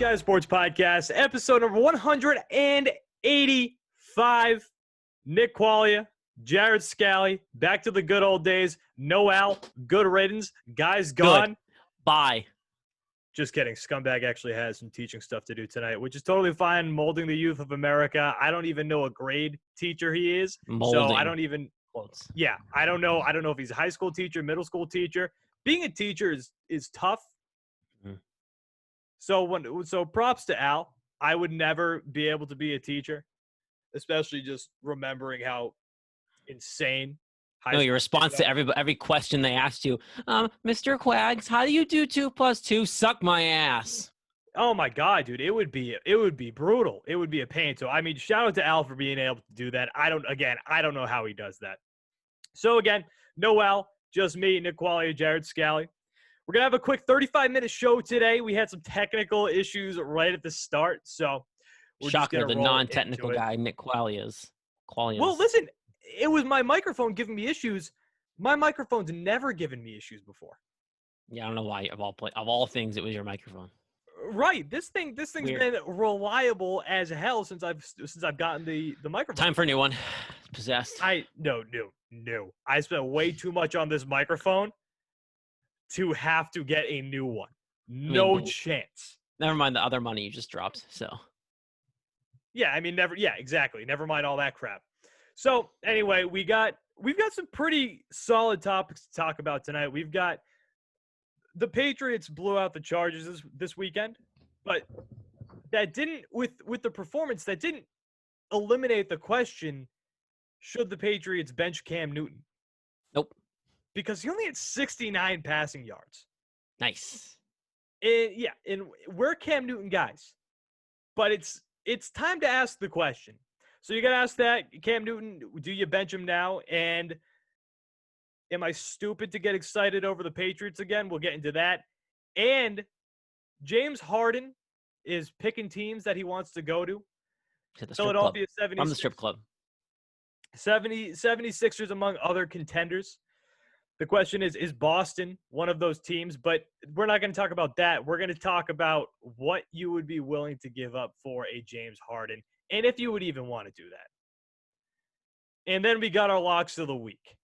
CGS Sports Podcast, episode number 185. Nick Quaglia, Jared Scali, back to the good old days. No Al, good riddance. Guys gone. Good. Bye. Just kidding. Scumbag actually has some teaching stuff to do tonight, which is totally fine. Molding the youth of America. I don't even know a grade teacher he is. Molding. So I don't even. Yeah, I don't know. I don't know if he's a high school teacher, middle school teacher. Being a teacher is tough. Mm. So props to Al. I would never be able to be a teacher, especially just remembering how insane. No, your response to every question they asked you, Mr. Quags, how do you do 2 + 2? Suck my ass. Oh my God, dude, it would be brutal. It would be a pain. So I mean, shout out to Al for being able to do that. I don't know how he does that. So again, no Al, just me, Nick Quaglia, Jared Scali. We're going to have a quick 35-minute show today. We had some technical issues right at the start, so we're Shocker, just the non-technical guy, Nick Quaglia. Well, listen, it was my microphone giving me issues. My microphone's never given me issues before. Yeah, I don't know why. Of all things, it was your microphone. Right. This thing's Weird. been reliable as hell since I've gotten the microphone. Time for a new one. Possessed. No. I spent way too much on this microphone to have to get a new one. No chance. Never mind the other money you just dropped. So. Yeah, I mean, exactly. Never mind all that crap. So anyway, we've got some pretty solid topics to talk about tonight. We've got the Patriots blew out the Chargers this weekend, but that didn't with the performance that didn't eliminate the question: should the Patriots bench Cam Newton? Nope. Because he only had 69 passing yards. Nice. And we're Cam Newton guys, but it's time to ask the question. So you got to ask that, Cam Newton, do you bench him now? And am I stupid to get excited over the Patriots again? We'll get into that. And James Harden is picking teams that he wants to go to. Philadelphia 76ers. From the strip club. 76ers among other contenders. The question is Boston one of those teams? But we're not going to talk about that. We're going to talk about what you would be willing to give up for a James Harden, and if you would even want to do that. And then we got our locks of the week,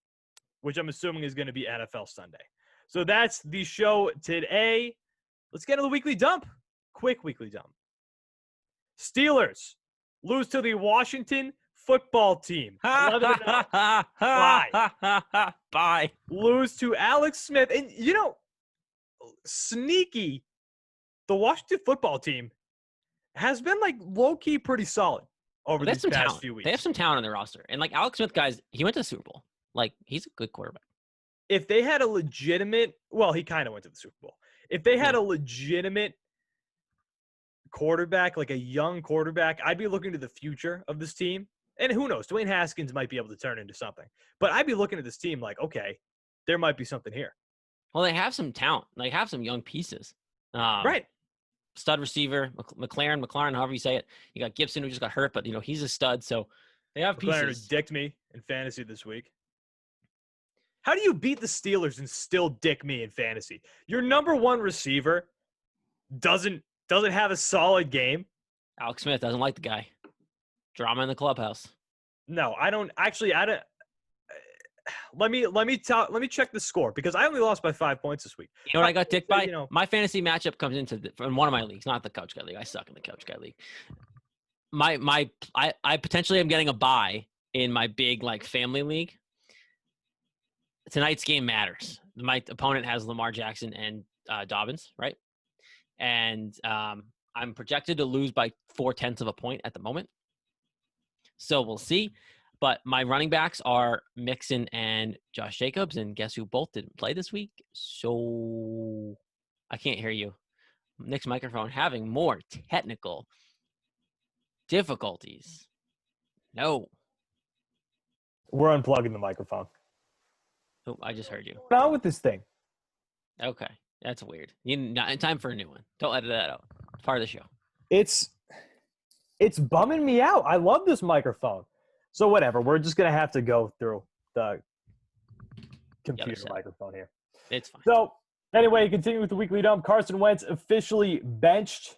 which I'm assuming is going to be NFL Sunday. So that's the show today. Let's get to the weekly dump. Quick weekly dump. Steelers lose to the Washington football team. 11-0. Bye. Bye. Lose to Alex Smith. And, sneaky, the Washington football team has been, low-key pretty solid over these past few weeks. They have some talent on their roster. And, Alex Smith, guys, he went to the Super Bowl. He's a good quarterback. If they had a legitimate – well, he kind of went to the Super Bowl. If they had a legitimate quarterback, like a young quarterback, I'd be looking to the future of this team. And who knows? Dwayne Haskins might be able to turn into something. But I'd be looking at this team like, okay, there might be something here. Well, they have some talent. They have some young pieces. Right. Stud receiver, McLaren, however you say it. You got Gibson, who just got hurt, but, he's a stud. So they have McLaren pieces. dicked me in fantasy this week. How do you beat the Steelers and still dick me in fantasy? Your number one receiver doesn't have a solid game. Alex Smith doesn't like the guy. Drama in the clubhouse. No, I don't. Actually, I don't. Let me check the score because I only lost by 5 points this week. You know what I got dicked by? My fantasy matchup comes in one of my leagues, not the Couch Guy League. I suck in the Couch Guy League. I potentially am getting a bye in my big family league. Tonight's game matters. My opponent has Lamar Jackson and Dobbins, right? And I'm projected to lose by 0.4 of a point at the moment. So we'll see. But my running backs are Mixon and Josh Jacobs, and guess who both didn't play this week? So I can't hear you. Nick's microphone having more technical difficulties. No. We're unplugging the microphone. Oh, I just heard you. What's wrong with this thing? Okay. That's weird. Time for a new one. Don't edit that out. It's part of the show. It's bumming me out. I love this microphone. So whatever. We're just going to have to go through the computer microphone here. It's fine. So anyway, continue with the weekly dump. Carson Wentz officially benched.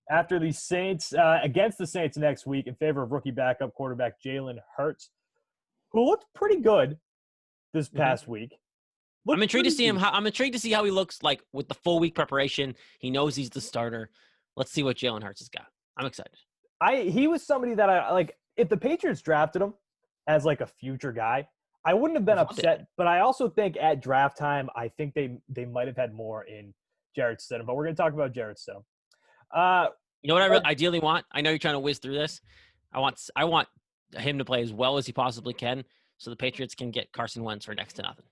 after the Saints against the Saints next week in favor of rookie backup quarterback Jalen Hurts, who looked pretty good this past week. I'm intrigued to see him. I'm intrigued to see how he looks like with the full week preparation. He knows he's the starter. Let's see what Jalen Hurts has got. I'm excited. He was somebody that I like. If the Patriots drafted him as like a future guy, I wouldn't have been upset. But I also think at draft time, I think they might have had more in Jarrett Stidham. But we're going to talk about Jarrett Stidham. You know what I really ideally want? I know you're trying to whiz through this. I want him to play as well as he possibly can, so the Patriots can get Carson Wentz for next to nothing.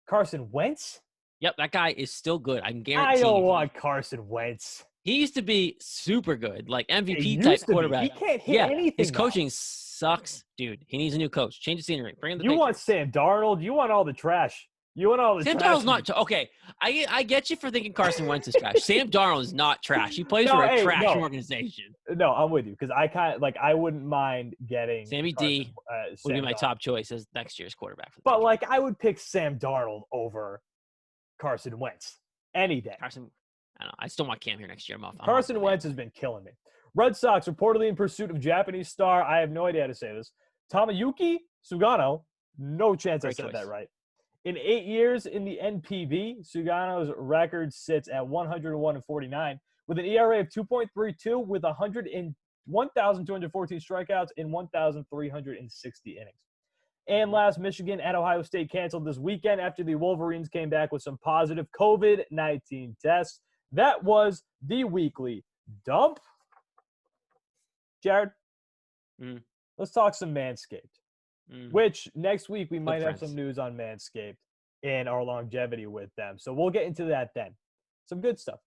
Carson Wentz? Yep, that guy is still good. I'm guaranteeing. I don't want Carson Wentz. He used to be super good, like MVP type quarterback. He can't hit anything. His coaching sucks, dude. He needs a new coach. Change the scenery. Bring in the You want Sam Darnold? You want all the trash? You want all the Sam trash? Darnold's not okay. I get you for thinking Carson Wentz is trash. Sam Darnold is not trash. He plays for a trash organization. No, I'm with you because I wouldn't mind getting Sammy D would be my top choice as next year's quarterback. But like I would pick Sam Darnold over Carson Wentz any day. I don't know. I still want Cam here next year. Carson Wentz has been killing me. Red Sox reportedly in pursuit of Japanese star. I have no idea how to say this. Tamayuki Sugano. No chance I said that right. In 8 years in the NPB, Sugano's record sits at 101-49 with an ERA of 2.32 with 1,214 strikeouts in 1,360 innings. And last, Michigan at Ohio State canceled this weekend after the Wolverines came back with some positive COVID-19 tests. That was the weekly dump. Jared, let's talk some Manscaped. Which next week we might have some news on Manscaped and our longevity with them. So we'll get into that then. Some good stuff.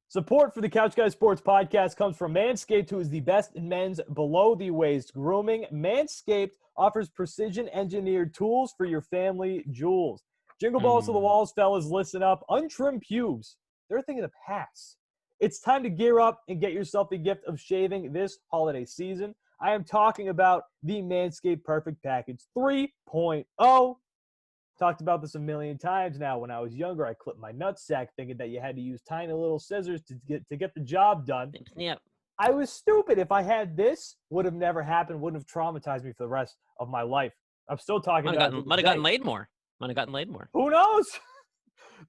Support for the Couch Guys Sports Podcast comes from Manscaped, who is the best in men's below-the-waist grooming. Manscaped offers precision-engineered tools for your family jewels. Jingle balls to the walls, fellas. Listen up. Untrimmed pubes. They're a thing of the past. It's time to gear up and get yourself the gift of shaving this holiday season. I am talking about the Manscaped Perfect Package 3.0. Talked about this a million times now. When I was younger, I clipped my nutsack thinking that you had to use tiny little scissors to get the job done. Yep. I was stupid. If I had this, would have never happened, wouldn't have traumatized me for the rest of my life. I'm still talking about it. Might have gotten laid more. Who knows?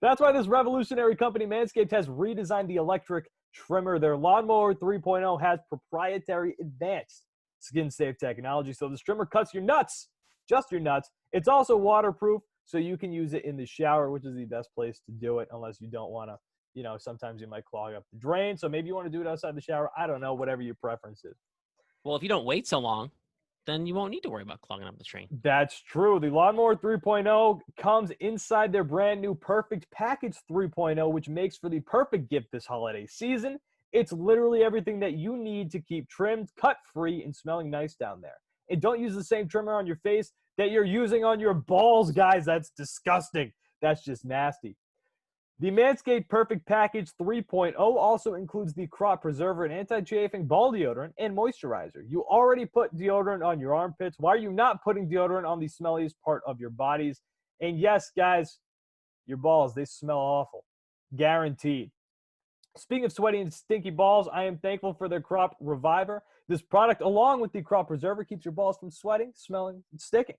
That's why this revolutionary company, Manscaped, has redesigned the electric trimmer. Their Lawnmower 3.0 has proprietary advanced skin-safe technology, so the trimmer cuts your nuts, just your nuts. It's also waterproof, so you can use it in the shower, which is the best place to do it, unless you don't want to, sometimes you might clog up the drain, so maybe you want to do it outside the shower. I don't know, whatever your preference is. Well, if you don't wait so long, then you won't need to worry about clogging up the drain. That's true. The Lawnmower 3.0 comes inside their brand new Perfect Package 3.0, which makes for the perfect gift this holiday season. It's literally everything that you need to keep trimmed, cut-free, and smelling nice down there. And don't use the same trimmer on your face that you're using on your balls, guys. That's disgusting. That's just nasty. The Manscaped Perfect Package 3.0 also includes the Crop Preserver and Anti-Chafing Ball Deodorant and Moisturizer. You already put deodorant on your armpits. Why are you not putting deodorant on the smelliest part of your bodies? And yes, guys, your balls, they smell awful. Guaranteed. Speaking of sweaty and stinky balls, I am thankful for their Crop Reviver. This product, along with the Crop Preserver, keeps your balls from sweating, smelling, and sticking.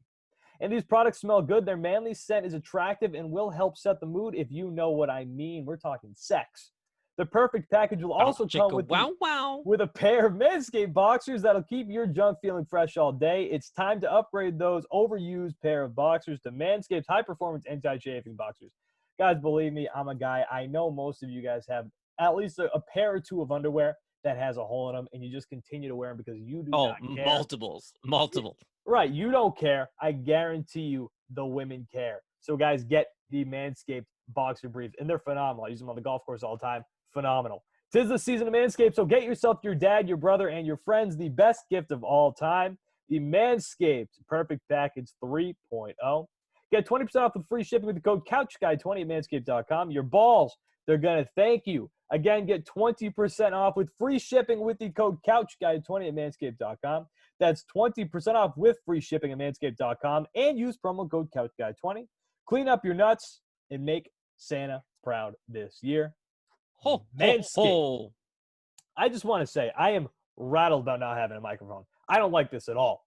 And these products smell good. Their manly scent is attractive and will help set the mood, if you know what I mean. We're talking sex. The Perfect Package will also come with a pair of Manscaped boxers that'll keep your junk feeling fresh all day. It's time to upgrade those overused pair of boxers to Manscaped's high-performance anti-chafing boxers. Guys, believe me, I'm a guy. I know most of you guys have at least a pair or two of underwear that has a hole in them, and you just continue to wear them because you do not care. Multiple. Right, you don't care. I guarantee you the women care. So, guys, get the Manscaped boxer briefs, and they're phenomenal. I use them on the golf course all the time. Phenomenal. 'Tis the season of Manscaped, so get yourself, your dad, your brother, and your friends the best gift of all time, the Manscaped Perfect Package 3.0. Get 20% off with free shipping with the code CouchGuy20 at manscaped.com. Your balls, they're going to thank you. Again, get 20% off with free shipping with the code CouchGuy20 at manscaped.com. That's 20% off with free shipping at manscaped.com, and use promo code CouchGuy20. Clean up your nuts and make Santa proud this year. Manscaped. I just want to say I am rattled about not having a microphone. I don't like this at all.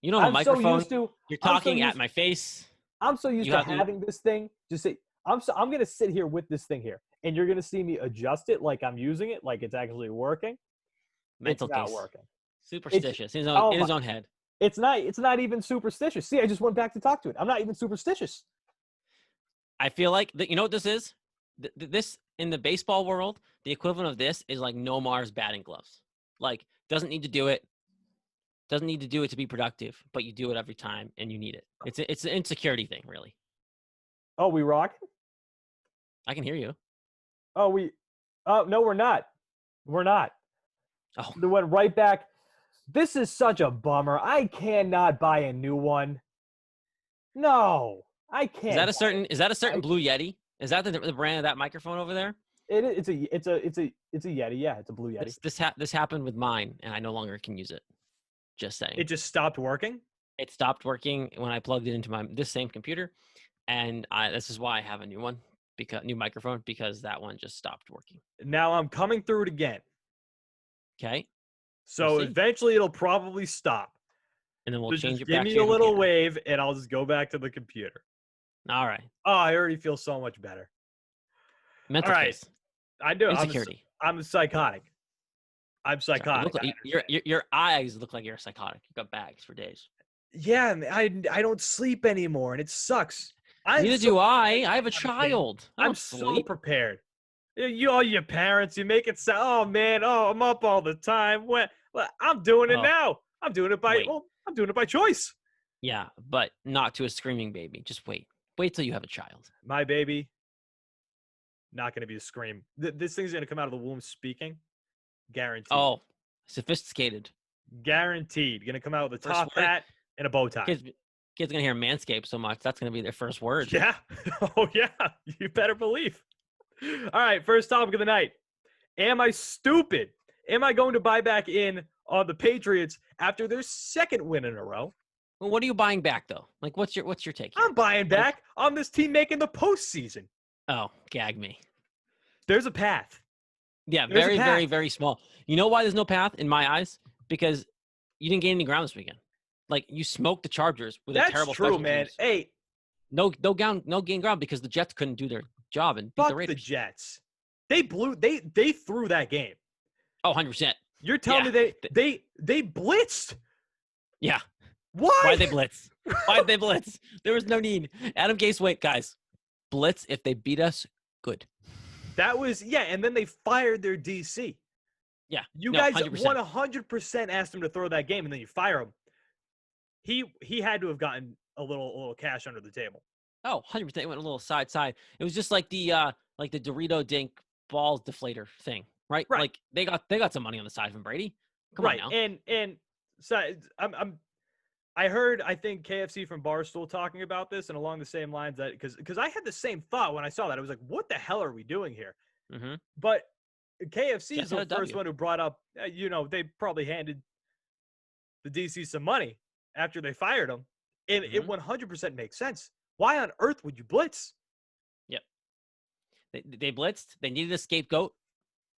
You don't have a I'm so microphone. used to. You're I'm so talking at used. my face. I'm so used You to have having this thing. Just say I'm gonna sit here with this thing here, and you're gonna see me adjust it like I'm using it, like it's actually working. mental It's not case. working. It's Superstitious oh in my. his own head. It's not. It's not even superstitious. See, I just went back to talk to it. I'm not even superstitious. I feel like you know what this is. This in the baseball world, the equivalent of this is like Nomar's batting gloves. Like doesn't need to do it. Doesn't need to do it to be productive, but you do it every time and you need it. It's an insecurity thing, really. Oh, we rocking? I can hear you. Oh, we. Oh no, we're not. We're not. Oh, They went right back. This is such a bummer. I cannot buy a new one. No, I can't. is that a certain Blue Yeti? Is that the brand of that microphone over there? It's a Yeti. Yeah, it's a Blue Yeti. This happened with mine, and I no longer can use it. Just saying. It just stopped working. It stopped working when I plugged it into this same computer, and this is why I have a new one, new microphone, because that one just stopped working. Now I'm coming through it again. Okay. So eventually it'll probably stop. And then we'll change it back. Give me a little wave, and I'll just go back to the computer. All right. Oh, I already feel so much better. Mental case. I do. Insecurity. I'm psychotic. I'm psychotic. Your eyes look like you're psychotic. You got bags for days. Yeah, I don't sleep anymore, and it sucks. Neither do I. I have a child. I'm so prepared. All your parents, you make it sound, oh man, I'm up all the time. Well, I'm doing it now. I'm doing it by choice. Yeah, but not to a screaming baby. Just wait. Wait till you have a child. My baby, not going to be a scream. This thing's going to come out of the womb speaking. Guaranteed. Oh, sophisticated. Guaranteed. Going to come out with a top hat and a bow tie. Kids going to hear manscape so much. That's going to be their first word. Yeah. Oh, yeah. You better believe. All right. First topic of the night. Am I stupid? Am I going to buy back in on the Patriots after their second win in a row? Well, what are you buying back, though? Like, what's your take here? I'm buying back on this team making the postseason. Oh, gag me. There's a path. Yeah, very, very, very small. You know why there's no path in my eyes? Because you didn't gain any ground this weekend. Like, you smoked the Chargers with a terrible special teams. That's true, man. Hey. No gain ground because the Jets couldn't do their job and beat the Raiders. The Jets. They threw that game. Oh, 100%. You're telling me they blitzed? Yeah. Why? Why'd they blitz? Why'd they blitz? There was no need. Adam Gase, wait, guys. Blitz, if they beat us, good. That was, and then they fired their DC. Yeah. You guys 100% asked him to throw that game, and then you fire him. He had to have gotten a little cash under the table. Oh, 100%. It went a little side. It was just like the Dorito Dink balls deflator thing, right? Like they got some money on the side from Brady. Come on now. And so I heard, I think, KFC from Barstool talking about this, and along the same lines that because I had the same thought when I saw that. I was like, what the hell are we doing here? Mm-hmm. But KFC is the first one who brought up, they probably handed the DC some money after they fired him, and it 100% makes sense. Why on earth would you blitz? Yep. They blitzed. They needed a scapegoat.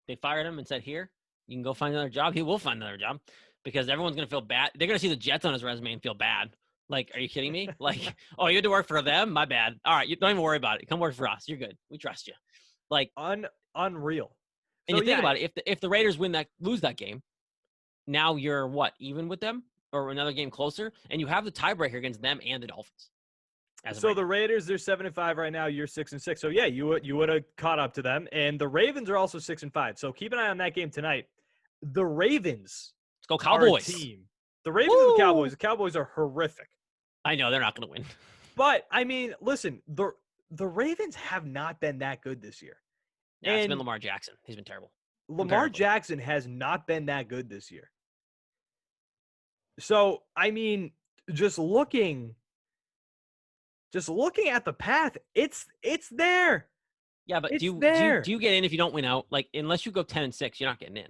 They fired him and said, here, you can go find another job. He will find another job. Because everyone's going to feel bad. They're going to see the Jets on his resume and feel bad. Like, are you kidding me? Like, oh, you had to work for them? My bad. All right, you don't even worry about it. Come work for us. You're good. We trust you. Like, unreal. And you think about it. If the Raiders lose that game, now you're what, even with them? Or another game closer? And you have the tiebreaker against them and the Dolphins. So the Raiders, they're 7-5 right now. You're 6-6. So, yeah, you would have caught up to them. And the Ravens are also 6-5. So keep an eye on that game tonight. The Ravens... Go Cowboys. Team. The Ravens and the Cowboys. The Cowboys are horrific. I know they're not going to win. But I mean, listen, the Ravens have not been that good this year. Yeah, it's been Lamar Jackson. He's been terrible. Lamar Jackson has not been that good this year. So, I mean, just looking at the path, it's there. Yeah, but do you get in if you don't win out? Like, unless you go 10-6, you're not getting in.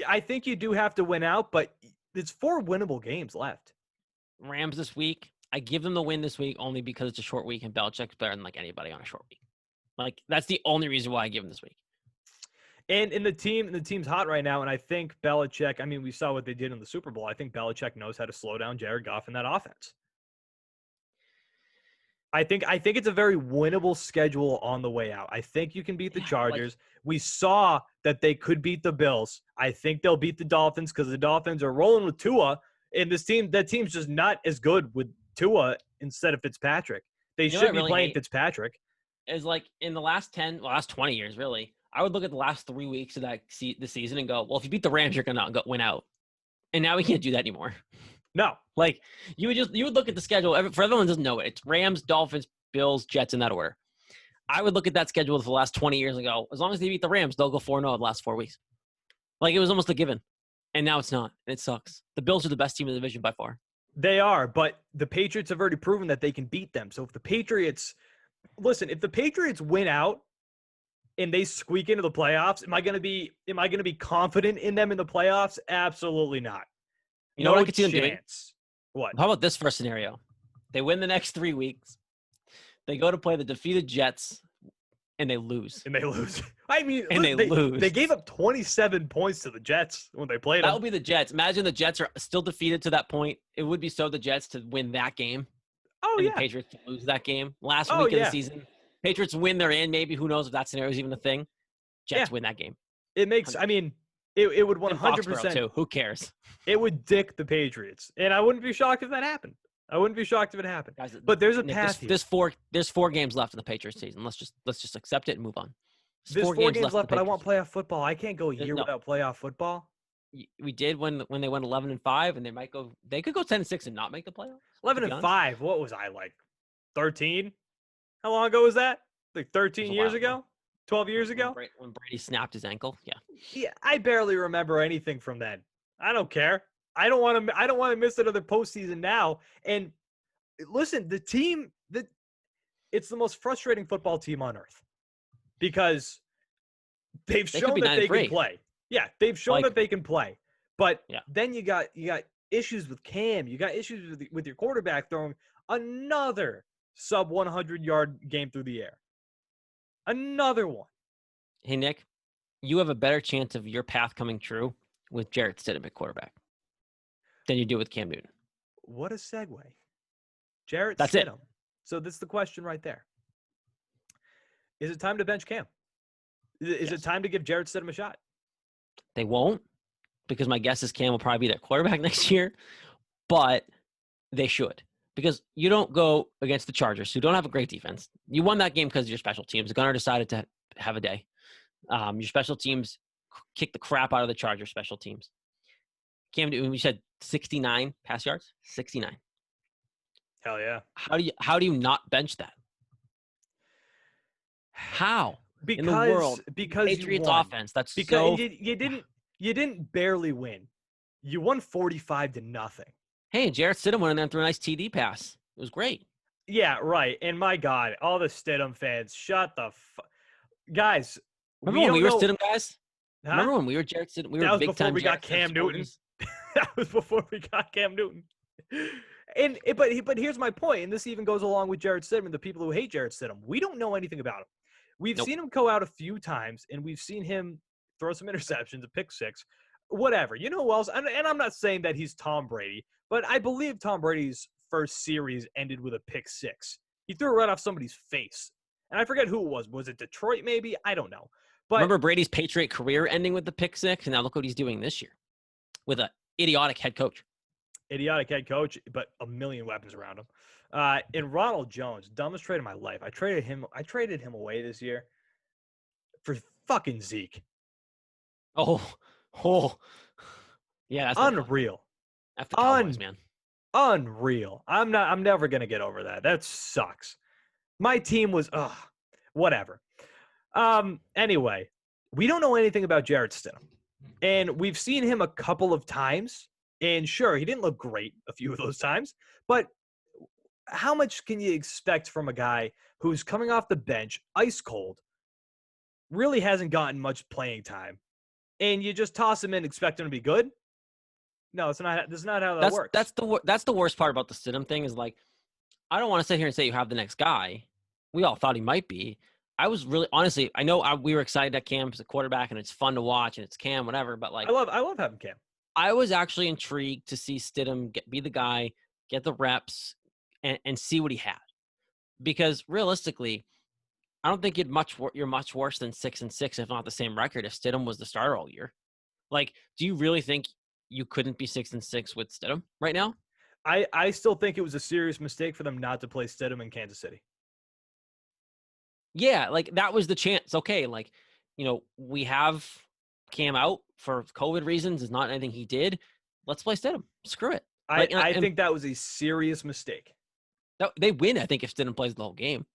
I think you do have to win out, but it's 4 winnable games left. Rams this week. I give them the win this week only because it's a short week and Belichick's better than like anybody on a short week. Like that's the only reason why I give them this week. And the team's hot right now, and I think Belichick, I mean, we saw what they did in the Super Bowl. I think Belichick knows how to slow down Jared Goff in that offense. I think it's a very winnable schedule on the way out. I think you can beat the Chargers. We saw that they could beat the Bills. I think they'll beat the Dolphins because the Dolphins are rolling with Tua, and that team's just not as good with Tua instead of Fitzpatrick. They should be playing Fitzpatrick. Is like in the last 20 years, really. I would look at the last 3 weeks of the season and go, well, if you beat the Rams, you're gonna win out. And now we can't do that anymore. No, like you would look at the schedule. For everyone who doesn't know it, it's Rams, Dolphins, Bills, Jets in that order. I would look at that schedule for the last 20 years and go, as long as they beat the Rams, they'll go 4-0 the last 4 weeks. Like it was almost a given, and now it's not. And it sucks. The Bills are the best team in the division by far. They are, but the Patriots have already proven that they can beat them. So if the Patriots win out and they squeak into the playoffs, am I going to be confident in them in the playoffs? Absolutely not. You know what I could see them doing? What? How about this first scenario? They win the next 3 weeks. They go to play the defeated Jets, and they lose. I mean, they lose. They gave up 27 points to the Jets when they played them. That would be the Jets. Imagine the Jets are still defeated to that point. It would be so the Jets to win that game. Oh, and yeah. the Patriots to lose that game. Last week of the season. Patriots win, they're in. Maybe, who knows if that scenario is even a thing. Jets win that game. It makes, I mean, it would 100%. Too. Who cares? It would dick the Patriots. And I wouldn't be shocked if that happened. Guys, but there's a path here. There's 4 games left in the Patriots season. Let's just accept it and move on. There's 4 games left, but I want playoff football. I can't go a year without playoff football. We did when they went 11-5, and they could go 10-6 and not make the playoffs. 11-5. What was I like? 13? How long ago was that? Like 13 years ago? 12 years ago? When Brady snapped his ankle. Yeah. Yeah, I barely remember anything from then. I don't care. I don't want to miss another postseason now. And listen, it's the most frustrating football team on earth because they've shown that they can play. Yeah, they've shown that they can play. But then you got issues with Cam. You got issues with your quarterback throwing another sub 100-yard game through the air. Another one. Hey, Nick, you have a better chance of your path coming true with Jarrett Stidham at quarterback than you do with Cam Newton. What a segue. Jarrett That's Stidham. It. So this is the question right there. Is it time to bench Cam? Is it time to give Jarrett Stidham a shot? They won't, because my guess is Cam will probably be their quarterback next year, but they should. Because you don't go against the Chargers, who don't have a great defense. You won that game because of your special teams. Gunnar decided to have a day. Your special teams kicked the crap out of the Chargers special teams. Cam Newton, we said 69 pass yards? 69. Hell yeah. How do you not bench that? How? Because in the world, because Patriots you won. offense. That's because so. You didn't barely win. You won 45-0. Hey, Jarrett Stidham went in there and threw a nice TD pass. It was great. Yeah, right. And my God, all the Stidham fans, shut the guys. Remember when we were Stidham guys? Huh? Remember when we were Jarrett Stidham? We were big time. We got Cam Newton. That was before we got Cam Newton. But here's my point, and this even goes along with Jarrett Stidham and the people who hate Jarrett Stidham. We don't know anything about him. We've seen him go out a few times, and we've seen him throw some interceptions, a pick six, whatever. You know who else? And I'm not saying that he's Tom Brady, but I believe Tom Brady's first series ended with a pick six. He threw it right off somebody's face. And I forget who it was. Was it Detroit maybe? I don't know. But remember Brady's Patriot career ending with the pick six? And now look what he's doing this year with an idiotic head coach. Idiotic head coach, but a million weapons around him. And Ronald Jones, dumbest trade of my life. I traded him away this year for fucking Zeke. Oh, yeah, that's unreal. After Cowboys, man, unreal. I'm never gonna get over that. That sucks. My team was whatever. Anyway, we don't know anything about Jarrett Stidham, and we've seen him a couple of times. And sure, he didn't look great a few of those times, but how much can you expect from a guy who's coming off the bench, ice cold, really hasn't gotten much playing time, and you just toss him in and expect him to be good? No, it's not. That's not how that works. That's the worst part about the Stidham thing is, like, I don't want to sit here and say you have the next guy. We all thought he might be, I was really honestly, I know we were excited that Cam's a quarterback and it's fun to watch and it's Cam, whatever. But like, I love having Cam. I was actually intrigued to see Stidham be the guy, get the reps, and see what he had. Because realistically, I don't think you're much worse than 6-6, if not the same record, if Stidham was the starter all year. Like, do you really think you couldn't be 6-6 with Stidham right now? I still think it was a serious mistake for them not to play Stidham in Kansas City. Yeah, like that was the chance. Okay, like, we have Cam out for COVID reasons. It's not anything he did. Let's play Stidham. Screw it. Like, I think that was a serious mistake. They win, I think, if Stidham plays the whole game.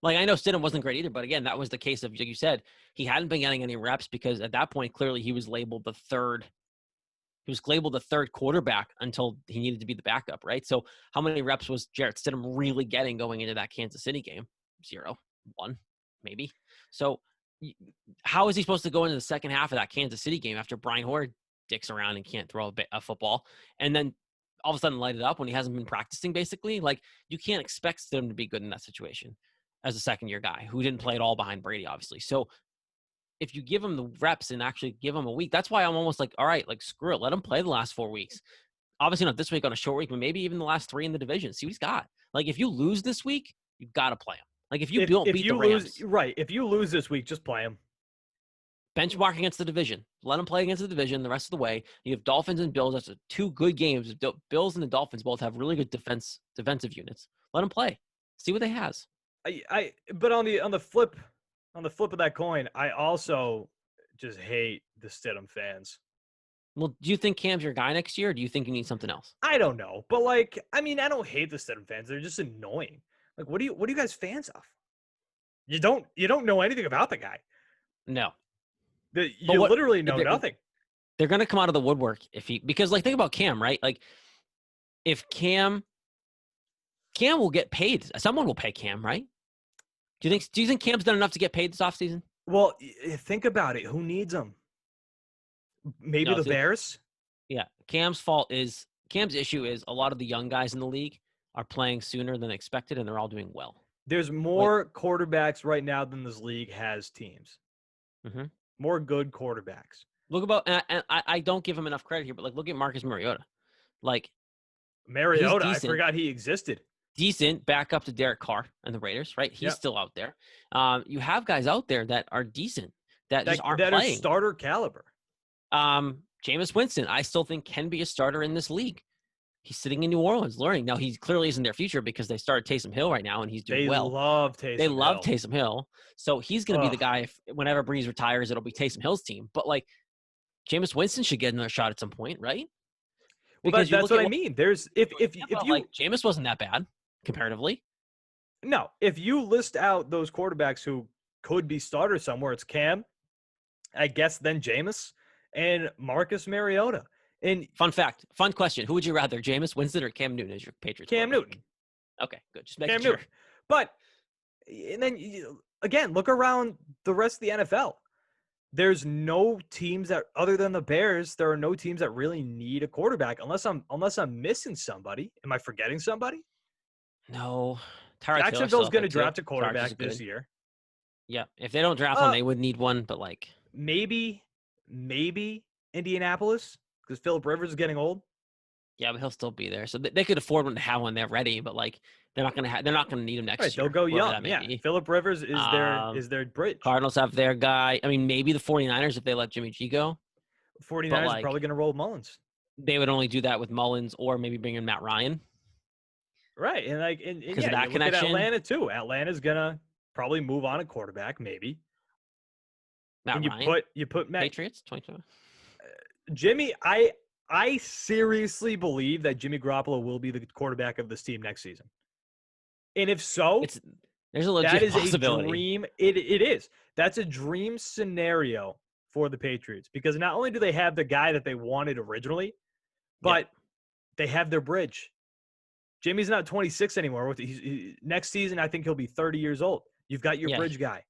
Like, I know Stidham wasn't great either, but again, that was the case of, like you said, he hadn't been getting any reps because at that point, clearly he was labeled the third. He was labeled the third quarterback until he needed to be the backup, right? So how many reps was Jarrett Stidham really getting going into that Kansas City game? 0, 1, maybe. So how is he supposed to go into the second half of that Kansas City game after Brian Hoyer dicks around and can't throw a football and then all of a sudden light it up when he hasn't been practicing, basically? Like, you can't expect Stidham to be good in that situation as a second-year guy who didn't play at all behind Brady, obviously. So if you give him the reps and actually give him a week, that's why I'm almost like, all right, like, screw it. Let him play the last 4 weeks. Obviously not this week on a short week, but maybe even the last 3 in the division. See what he's got. Like, if you lose this week, you've got to play him. Like, if you don't beat the Rams. If you lose this week, just play him. Benchmark against the division. Let him play against the division the rest of the way. You have Dolphins and Bills. That's 2 good games. Bills and the Dolphins both have really good defensive units. Let him play. See what they has. But on the flip of that coin, I also just hate the Stidham fans. Well, do you think Cam's your guy next year, or do you think you need something else? I don't know, but like, I mean, I don't hate the Stidham fans. They're just annoying. Like, what are you guys fans of? You don't know anything about the guy. No. You literally know nothing. They're going to come out of the woodwork because like, think about Cam, right? Like, if Cam will get paid, someone will pay Cam, right? Do you think Cam's done enough to get paid this offseason? Well, think about it. Who needs him? Maybe the Bears? Yeah. Cam's issue is a lot of the young guys in the league are playing sooner than expected, and they're all doing well. There's more quarterbacks right now than this league has teams. Mm-hmm. More good quarterbacks. And I don't give him enough credit here, but like, look at Marcus Mariota. Like, Mariota, I forgot he existed. Decent backup to Derek Carr and the Raiders, right? He's still out there. You have guys out there that are decent that just aren't playing. That are starter caliber. Jameis Winston, I still think can be a starter in this league. He's sitting in New Orleans learning. Now, he clearly isn't their future because they started Taysom Hill right now, and he's doing well. They love Taysom Hill. So he's going to be the guy. Whenever Breeze retires, it'll be Taysom Hill's team. But, like, Jameis Winston should get another shot at some point, right? Because that's what I mean. There's if you like, Jameis wasn't that bad comparatively. No, if you list out those quarterbacks who could be starters somewhere, it's Cam, I guess, then Jameis, and Marcus Mariota. And fun question: who would you rather, Jameis Winston or Cam Newton as your Patriots? Cam Newton. Okay, good. Just making sure. Newton. But and then again, look around the rest of the NFL. There's no teams that, other than the Bears, there are no teams that really need a quarterback unless I'm missing somebody. Am I forgetting somebody? No. Jacksonville's going to draft a quarterback this year. Yeah, if they don't draft one, they would need one. But like, maybe Indianapolis, because Phillip Rivers is getting old. Yeah, but he'll still be there, so they could afford one to have one there ready. But like, they're not going to need him next year. They'll go young. Yeah, Phillip Rivers is their bridge. Cardinals have their guy. I mean, maybe the 49ers if they let Jimmy G go. 49ers are probably going to roll Mullins. They would only do that with Mullins or maybe bring in Matt Ryan. Right, and like, and yeah, of that connection. Look at Atlanta too. Atlanta's gonna probably move on a quarterback, maybe. Matt Ryan. You put Matt Patriots 2020. Jimmy, I seriously believe that Jimmy Garoppolo will be the quarterback of this team next season. And if so, there's a legit possibility. A dream. It is. That's a dream scenario for the Patriots because not only do they have the guy that they wanted originally, but they have their bridge. Jimmy's not 26 anymore. Next season, I think he'll be 30 years old. You've got your bridge guy.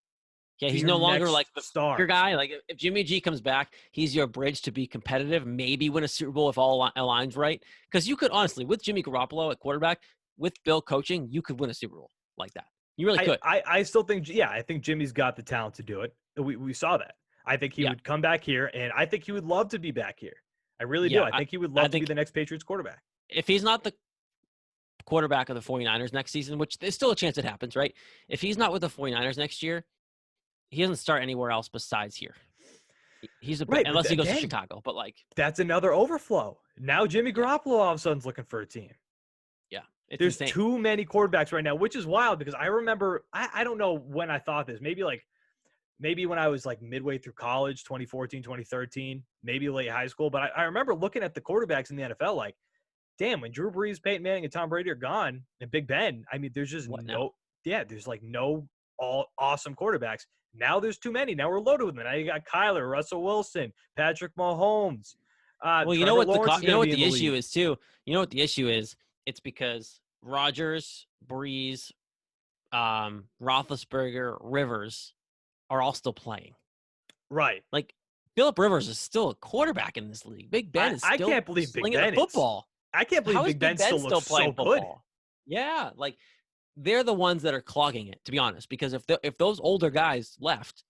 Yeah, he's no longer like the star guy. Like if Jimmy G comes back, he's your bridge to be competitive, maybe win a Super Bowl if all aligns right. Because you could honestly, with Jimmy Garoppolo at quarterback, with Bill coaching, you could win a Super Bowl like that. You really could. I still think, I think Jimmy's got the talent to do it. We saw that. I think he would come back here, and I think he would love to be back here. I really do. I think he would love to be the next Patriots quarterback. If he's not the quarterback of the 49ers next season, which there's still a chance it happens, right? If he's not with the 49ers next year, he doesn't start anywhere else besides here. He's unless he goes to Chicago, but that's another overflow. Now Jimmy Garoppolo all of a sudden's looking for a team. Yeah. There's insane. Too many quarterbacks right now, which is wild because I remember, I don't know when I thought this, maybe when I was midway through college, 2014, 2013, maybe late high school. But I remember looking at the quarterbacks in the NFL damn, when Drew Brees, Peyton Manning, and Tom Brady are gone, and Big Ben, I mean, there's just there's no all awesome quarterbacks. Now there's too many. Now we're loaded with them. Now you got Kyler, Russell Wilson, Patrick Mahomes. Well, you know what the issue is too? You know what the issue is? It's because Rodgers, Brees, Roethlisberger, Rivers are all still playing. Right. Phillip Rivers is still a quarterback in this league. Big Ben is still I can't believe Big Ben football. I can't believe Big Ben still playing so good. Yeah, they're the ones that are clogging it, to be honest. Because if those older guys left,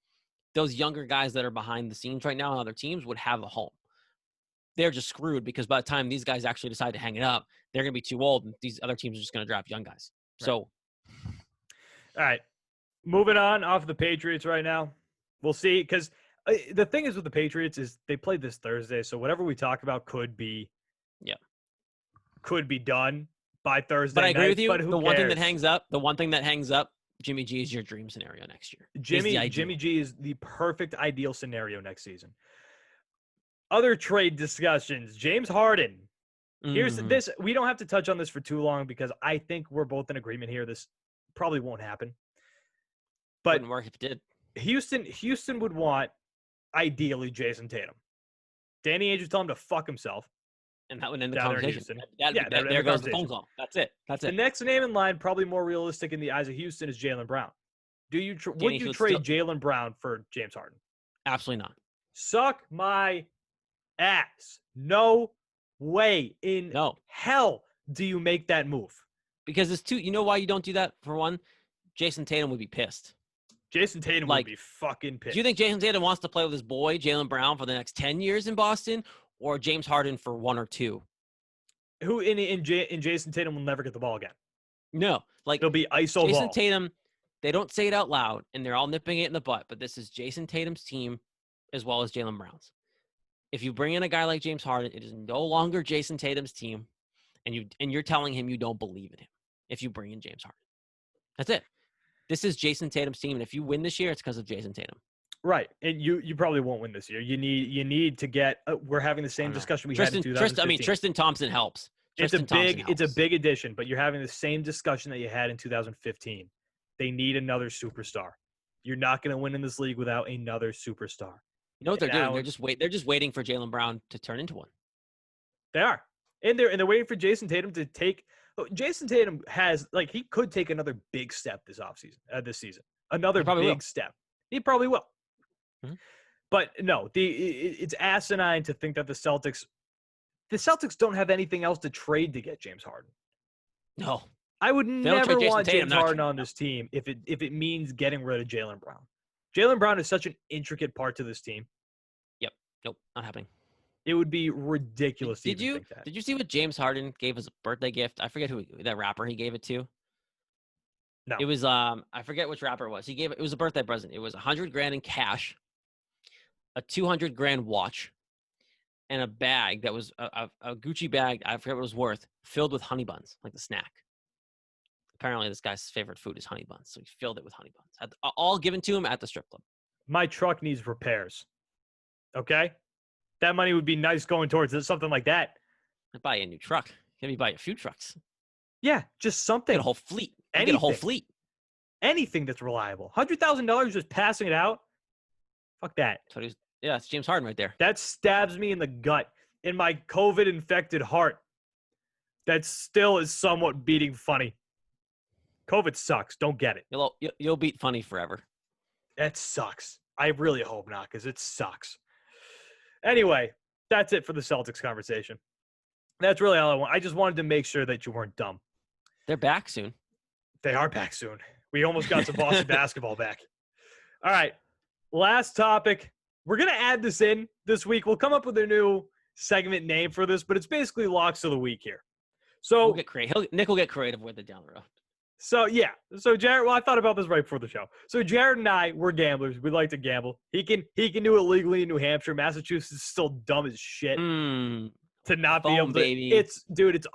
those younger guys that are behind the scenes right now on other teams would have a home. They're just screwed because by the time these guys actually decide to hang it up, they're going to be too old, and these other teams are just going to draft young guys. Right. So, all right, moving on off the Patriots right now. We'll see, because the thing is with the Patriots is they played this Thursday, so whatever we talk about could be done by Thursday. But I agree night, with you. But the one thing that hangs up, Jimmy G is your dream scenario next year. Jimmy G is the perfect ideal scenario next season. Other trade discussions. James Harden. Here's this. We don't have to touch on this for too long because I think we're both in agreement here. This probably won't happen. But wouldn't work if it did. Houston would want ideally Jayson Tatum. Danny Ainge would tell him to fuck himself. And that would end the conversation. There goes the phone call. That's it. The next name in line, probably more realistic in the eyes of Houston, is Jaylen Brown. Would you trade Jaylen Brown for James Harden? Absolutely not. Suck my ass. No way in hell do you make that move. Because it's too. You know why you don't do that? For one, Jayson Tatum would be pissed. Jayson Tatum would be fucking pissed. Do you think Jayson Tatum wants to play with his boy Jaylen Brown for the next 10 years in Boston? Or James Harden for 1 or 2. Who in Jayson Tatum will never get the ball again. No, it'll be ISO Jayson ball. Tatum. They don't say it out loud, and they're all nipping it in the butt. But this is Jayson Tatum's team, as well as Jaylen Brown's. If you bring in a guy like James Harden, it is no longer Jayson Tatum's team, and you're telling him you don't believe in him. If you bring in James Harden, that's it. This is Jayson Tatum's team, and if you win this year, it's because of Jayson Tatum. Right, and you probably won't win this year. You need to get. We're having the same discussion we had in 2015. Tristan Thompson helps. It's a big addition, but you're having the same discussion that you had in 2015. They need another superstar. You're not going to win in this league without another superstar. You know what they're doing? They're just waiting for Jaylen Brown to turn into one. They are, and they're waiting for Jayson Tatum to take. Jayson Tatum has he could take another big step this season. Another big step. He probably will. Mm-hmm. But no, it's asinine to think that the Celtics don't have anything else to trade to get James Harden. No, I would never want James Harden on this team if it means getting rid of Jaylen Brown. Jaylen Brown is such an intricate part to this team. Yep. Nope. Not happening. It would be ridiculous. Did you see what James Harden gave as a birthday gift? I forget who that rapper he gave it to. No, it was I forget which rapper it was. It was a birthday present. It was $100,000 in cash, a $200,000 watch, and a bag that was a Gucci bag. I forget what it was worth, filled with honey buns, like the snack. Apparently, this guy's favorite food is honey buns, so he filled it with honey buns. All given to him at the strip club. My truck needs repairs. Okay, that money would be nice going towards something like that. I'd buy you a new truck. Maybe buy a few trucks. Yeah, just something. Get a whole fleet. Get a whole fleet. Anything that's reliable. $100,000 just passing it out. Fuck that. Yeah, it's James Harden right there. That stabs me in the gut, in my COVID-infected heart. That still is somewhat beating funny. COVID sucks. Don't get it. You'll beat funny forever. That sucks. I really hope not, because it sucks. Anyway, that's it for the Celtics conversation. That's really all I want. I just wanted to make sure that you weren't dumb. They're back soon. They are back soon. We almost got some Boston basketball back. All right. Last topic. We're going to add this in this week. We'll come up with a new segment name for this, but it's basically locks of the week here. So We'll get creative. Nick will get creative with it down the road. So, yeah. So, Jared, well, I thought about this right before the show. So, Jared and I, we're gamblers. We like to gamble. He can do it legally in New Hampshire. Massachusetts is still dumb as shit to not be able to. Baby. It's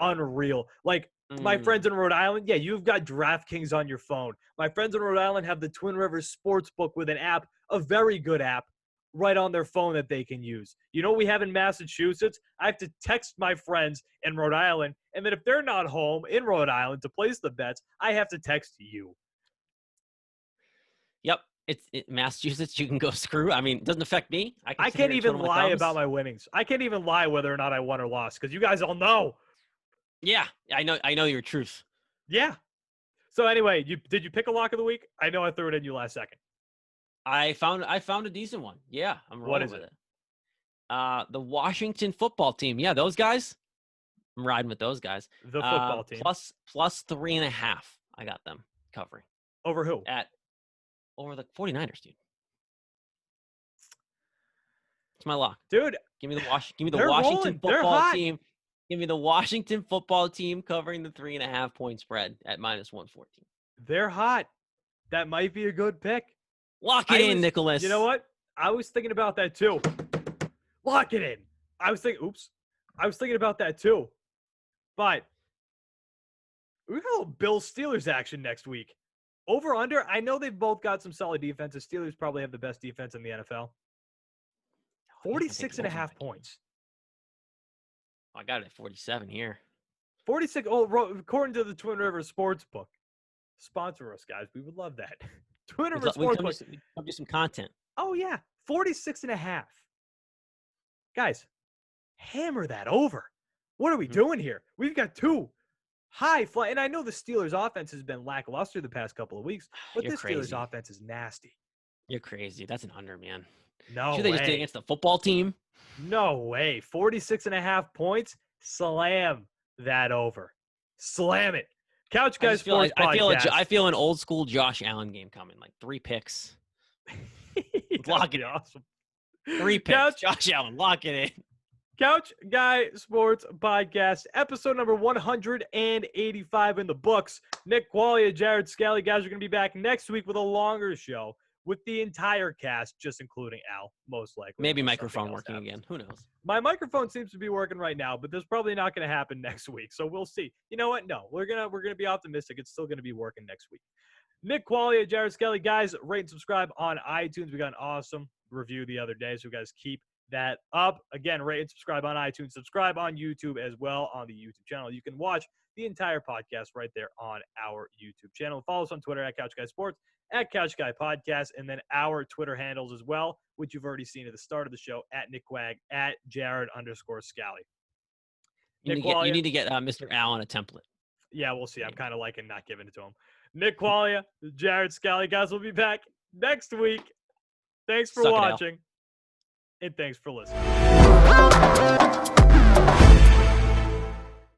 unreal. Like, my friends in Rhode Island, yeah, you've got DraftKings on your phone. My friends in Rhode Island have the Twin Rivers Sportsbook with an app, a very good app, right on their phone that they can use. You know what we have in Massachusetts? I have to text my friends in Rhode Island, and then if they're not home in Rhode Island to place the bets, I have to text you. Yep. It's Massachusetts. You can go screw. I mean, it doesn't affect me. I can't even lie about my winnings. I can't even lie whether or not I won or lost because you guys all know. Yeah, I know your truth. Yeah. So anyway, did you pick a lock of the week? I know I threw it in you last second. I found a decent one. Yeah, I'm rolling with it. The Washington football team. Yeah, those guys. I'm riding with those guys. The football team. Plus 3.5. I got them covering. Over who? Over the 49ers, dude. It's my lock. Dude. Give me the Washington football team. Give me the Washington football team covering the 3.5 point spread at -114. They're hot. That might be a good pick. Lock it in, Nicholas. You know what? I was thinking about that too. Lock it in. I was thinking about that too. But we got a little Bills Steelers action next week. Over under, I know they've both got some solid defenses. Steelers probably have the best defense in the NFL. 46.5 points. I got it at 47 here. 46. Oh, according to the Twin Rivers Sportsbook. Sponsor us, guys. We would love that. Twin Rivers Sportsbook. We come do some content. Oh, yeah. 46.5. Guys, hammer that over. What are we doing here? We've got two high fly. And I know the Steelers offense has been lackluster the past couple of weeks, but this Steelers offense is nasty. You're crazy. That's an under, man. No way. They just did against the football team? No way. 46.5 points. Slam that over. Slam it. Couch Guys Sports Podcast. I feel an old school Josh Allen game coming, like 3 picks. Lock it in. Awesome. 3 picks. Josh Allen, lock it in. Couch Guy Sports Podcast, episode number 185 in the books. Nick Quaglia, Jared Scali, guys are going to be back next week with a longer show with the entire cast, just including Al, most likely. Maybe microphone working again. Who knows? My microphone seems to be working right now, but that's probably not going to happen next week. So we'll see. You know what? No, we're gonna be optimistic. It's still going to be working next week. Nick Quaglia, Jared Scali, guys, rate and subscribe on iTunes. We got an awesome review the other day, so you guys keep that up. Again, rate and subscribe on iTunes. Subscribe on YouTube as well on the YouTube channel. You can watch the entire podcast right there on our YouTube channel. Follow us on Twitter at Couch Guy Sports, at Couch Guy Podcast, and then our Twitter handles as well, which you've already seen at the start of the show, at Nick Quag, at Jared_Scali. You need to get Mr. Allen a template. Yeah, we'll see. I'm kind of liking not giving it to him. Nick Quaglia, Jared Scali, guys, will be back next week. Thanks for watching, and thanks for listening.